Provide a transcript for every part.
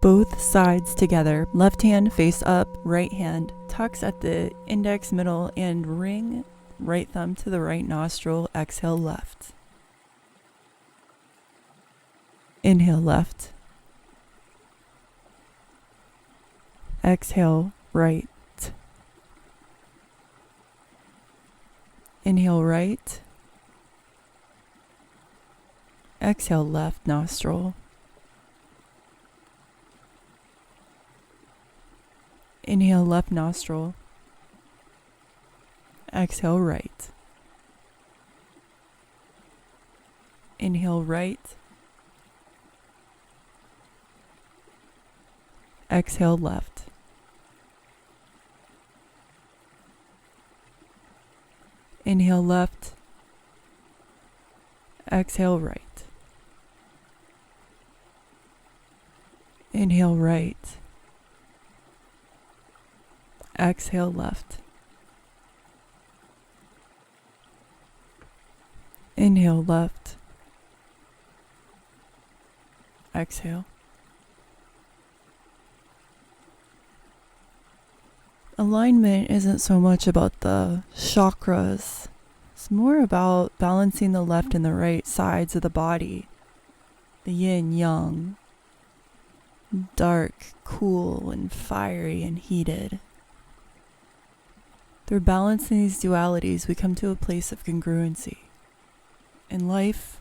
Both sides together. Left hand face up, right hand tucks at the index, middle, and ring right thumb to the right nostril. Exhale left. Inhale left. Exhale right. Inhale right. Exhale left nostril. Inhale left nostril. Exhale right. Inhale right. Exhale left. Inhale left. Exhale right. Inhale right. Exhale left. Inhale left. Exhale. Alignment isn't so much about the chakras. It's more about balancing the left and the right sides of the body. The yin, yang. Dark, cool, and fiery and heated. Through balancing these dualities, we come to a place of congruency in life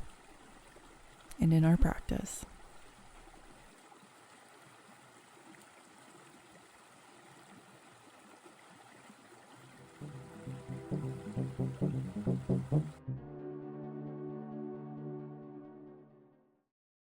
and in our practice.